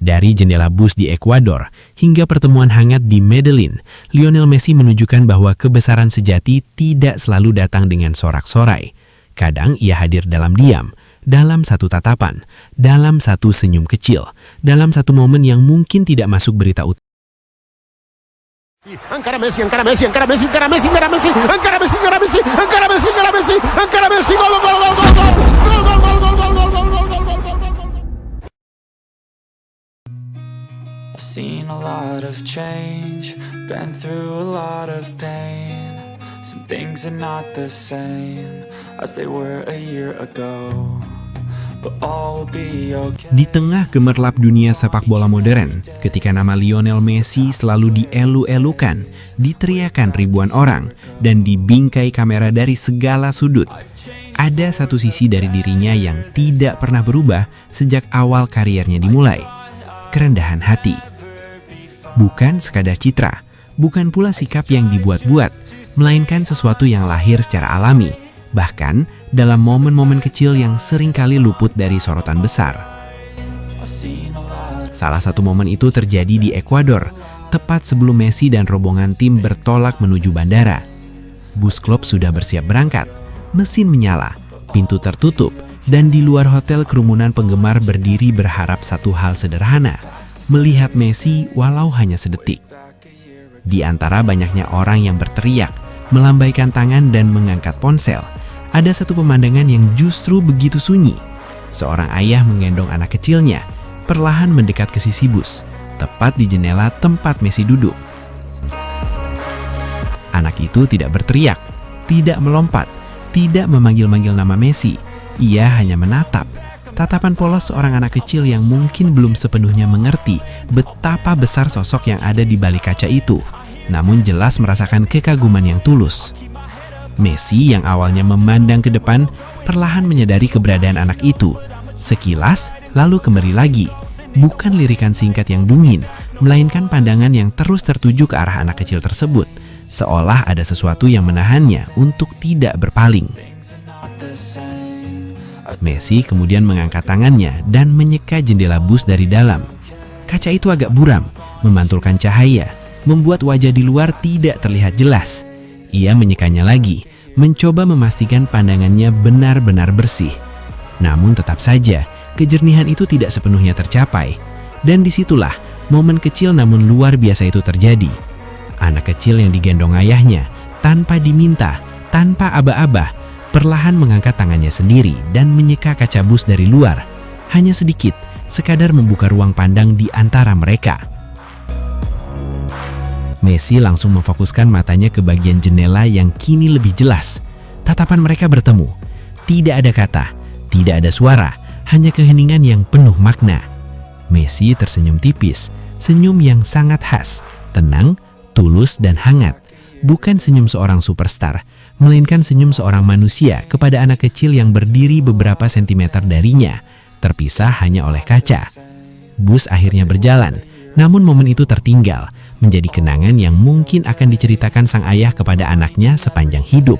Dari jendela bus di Ekuador hingga pertemuan hangat di Medellin, Lionel Messi menunjukkan bahwa kebesaran sejati tidak selalu datang dengan sorak-sorai. Kadang ia hadir dalam diam, dalam satu tatapan, dalam satu senyum kecil, dalam satu momen yang mungkin tidak masuk berita utama. Encara Messi, encara Messi, encara Messi, encara Messi, encara Messi, encara Messi, encara Messi, encara Messi, encara Messi, encara Messi, gol, gol, gol, gol, gol, gol, gol, gol, gol, gol, gol, gol, gol, gol, gol. I've seen a lot of change, been through a lot of pain. Some things are not the same as they were a year ago. But all will be okay. Di tengah gemerlap dunia sepak bola modern, ketika nama Lionel Messi selalu dielu-elukan, diteriakan ribuan orang, dan dibingkai kamera dari segala sudut, ada satu sisi dari dirinya yang tidak pernah berubah sejak awal karirnya dimulai: kerendahan hati. Bukan sekadar citra, bukan pula sikap yang dibuat-buat, melainkan sesuatu yang lahir secara alami, bahkan dalam momen-momen kecil yang seringkali luput dari sorotan besar. Salah satu momen itu terjadi di Ekuador, tepat sebelum Messi dan rombongan tim bertolak menuju bandara. Bus klub sudah bersiap berangkat, mesin menyala, pintu tertutup, dan di luar hotel kerumunan penggemar berdiri berharap satu hal sederhana: melihat Messi walau hanya sedetik. Di antara banyaknya orang yang berteriak, melambaikan tangan dan mengangkat ponsel, ada satu pemandangan yang justru begitu sunyi. Seorang ayah menggendong anak kecilnya, perlahan mendekat ke sisi bus, tepat di jendela tempat Messi duduk. Anak itu tidak berteriak, tidak melompat, tidak memanggil-manggil nama Messi. Ia hanya menatap. Tatapan polos seorang anak kecil yang mungkin belum sepenuhnya mengerti betapa besar sosok yang ada di balik kaca itu, namun jelas merasakan kekaguman yang tulus. Messi yang awalnya memandang ke depan, perlahan menyadari keberadaan anak itu. Sekilas, lalu kembali lagi. Bukan lirikan singkat yang dungin, melainkan pandangan yang terus tertuju ke arah anak kecil tersebut, seolah ada sesuatu yang menahannya untuk tidak berpaling. Messi kemudian mengangkat tangannya dan menyeka jendela bus dari dalam. Kaca itu agak buram, memantulkan cahaya, membuat wajah di luar tidak terlihat jelas. Ia menyekanya lagi, mencoba memastikan pandangannya benar-benar bersih. Namun tetap saja, kejernihan itu tidak sepenuhnya tercapai. Dan disitulah momen kecil namun luar biasa itu terjadi. Anak kecil yang digendong ayahnya, tanpa diminta, tanpa aba-aba, perlahan mengangkat tangannya sendiri dan menyeka kaca bus dari luar. Hanya sedikit, sekadar membuka ruang pandang di antara mereka. Messi langsung memfokuskan matanya ke bagian jendela yang kini lebih jelas. Tatapan mereka bertemu. Tidak ada kata, tidak ada suara, hanya keheningan yang penuh makna. Messi tersenyum tipis, senyum yang sangat khas, tenang, tulus, dan hangat. Bukan senyum seorang superstar, melainkan senyum seorang manusia kepada anak kecil yang berdiri beberapa sentimeter darinya, terpisah hanya oleh kaca. Bus akhirnya berjalan, namun momen itu tertinggal, menjadi kenangan yang mungkin akan diceritakan sang ayah kepada anaknya sepanjang hidup.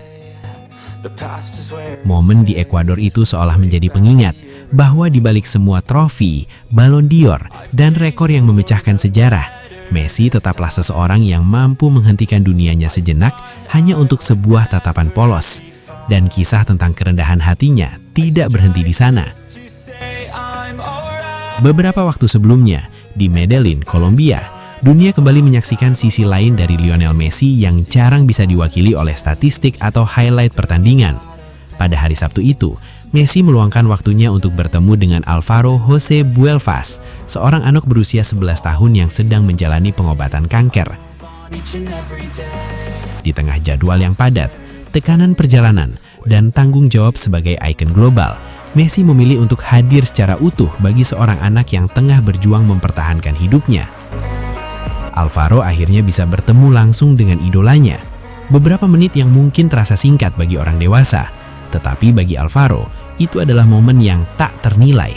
Momen di Ekuador itu seolah menjadi pengingat bahwa di balik semua trofi, Ballon d'Or, dan rekor yang memecahkan sejarah, Messi tetaplah seseorang yang mampu menghentikan dunianya sejenak hanya untuk sebuah tatapan polos. Dan kisah tentang kerendahan hatinya tidak berhenti di sana. Beberapa waktu sebelumnya, di Medellin, Kolombia, dunia kembali menyaksikan sisi lain dari Lionel Messi yang jarang bisa diwakili oleh statistik atau highlight pertandingan. Pada hari Sabtu itu, Messi meluangkan waktunya untuk bertemu dengan Álvaro José Buelfas, seorang anak berusia 11 tahun yang sedang menjalani pengobatan kanker. Di tengah jadwal yang padat, tekanan perjalanan, dan tanggung jawab sebagai ikon global, Messi memilih untuk hadir secara utuh bagi seorang anak yang tengah berjuang mempertahankan hidupnya. Álvaro akhirnya bisa bertemu langsung dengan idolanya. Beberapa menit yang mungkin terasa singkat bagi orang dewasa, tetapi bagi Álvaro, itu adalah momen yang tak ternilai.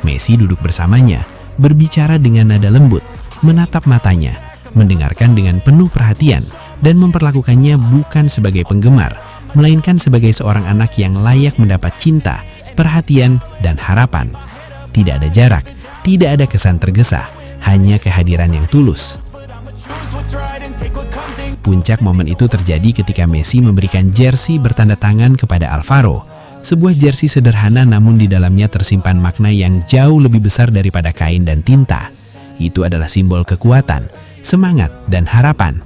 Messi duduk bersamanya, berbicara dengan nada lembut, menatap matanya, mendengarkan dengan penuh perhatian, dan memperlakukannya bukan sebagai penggemar, melainkan sebagai seorang anak yang layak mendapat cinta, perhatian, dan harapan. Tidak ada jarak, tidak ada kesan tergesa, hanya kehadiran yang tulus. Puncak momen itu terjadi ketika Messi memberikan jersey bertanda tangan kepada Alvaro. Sebuah jersey sederhana namun di dalamnya tersimpan makna yang jauh lebih besar daripada kain dan tinta. Itu adalah simbol kekuatan, semangat, dan harapan.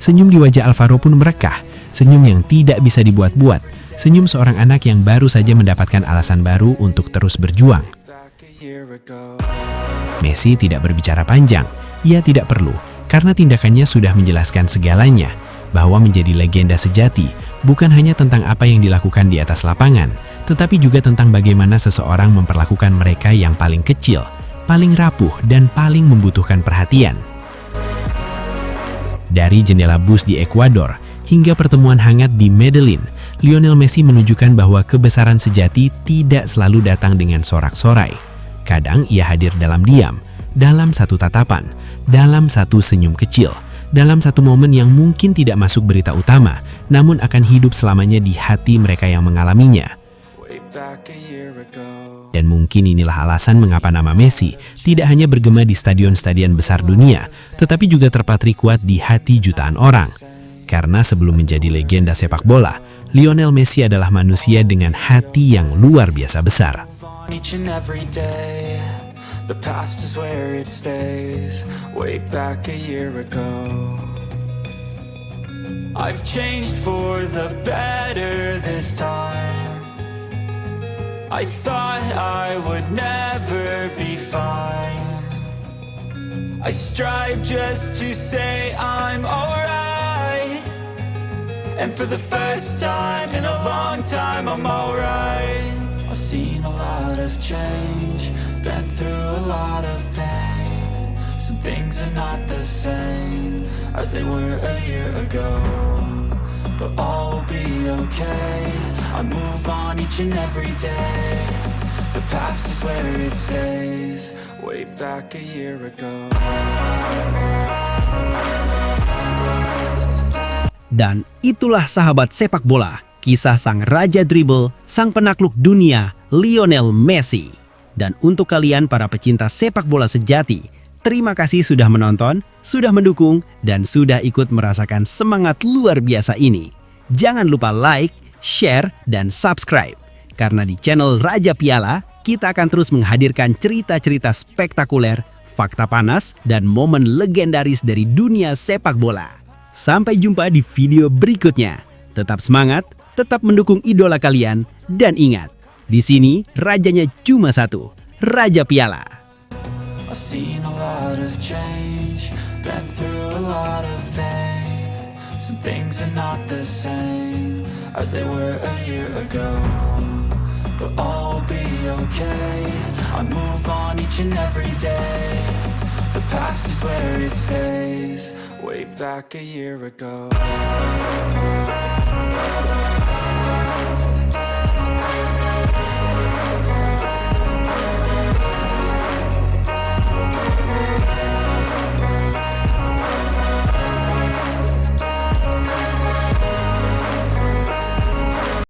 Senyum di wajah Alvaro pun merekah, senyum yang tidak bisa dibuat-buat, senyum seorang anak yang baru saja mendapatkan alasan baru untuk terus berjuang. Messi tidak berbicara panjang, ia tidak perlu, karena tindakannya sudah menjelaskan segalanya, bahwa menjadi legenda sejati bukan hanya tentang apa yang dilakukan di atas lapangan, tetapi juga tentang bagaimana seseorang memperlakukan mereka yang paling kecil, paling rapuh, dan paling membutuhkan perhatian. Dari jendela bus di Ekuador hingga pertemuan hangat di Medellin, Lionel Messi menunjukkan bahwa kebesaran sejati tidak selalu datang dengan sorak-sorai. Kadang ia hadir dalam diam, dalam satu tatapan, dalam satu senyum kecil, dalam satu momen yang mungkin tidak masuk berita utama, namun akan hidup selamanya di hati mereka yang mengalaminya. Dan mungkin inilah alasan mengapa nama Messi tidak hanya bergema di stadion-stadion besar dunia, tetapi juga terpatri kuat di hati jutaan orang. Karena sebelum menjadi legenda sepak bola, Lionel Messi adalah manusia dengan hati yang luar biasa besar. I've changed for the better this time. I thought I would never be fine. I strive just to say I'm alright. And for the first time in a long time I'm alright. I've seen a lot of change, been through a lot of pain. Some things are not the same as they were a year ago, but all will be okay. I move on each and every day. The past is where it stays, way back a year ago. Dan itulah sahabat sepak bola, kisah sang raja dribble, sang penakluk dunia, Lionel Messi. Dan untuk kalian para pecinta sepak bola sejati, terima kasih sudah menonton, sudah mendukung, dan sudah ikut merasakan semangat luar biasa ini. Jangan lupa like, share, dan subscribe. Karena di channel Raja Piala, kita akan terus menghadirkan cerita-cerita spektakuler, fakta panas, dan momen legendaris dari dunia sepak bola. Sampai jumpa di video berikutnya. Tetap semangat, tetap mendukung idola kalian, dan ingat, di sini rajanya cuma satu, Raja Piala. I've seen a lot of change, been through a lot of pain. Some things are not the same as they were a year ago, but all will be okay. I move on each and every day. The past is where it stays, way back a year ago.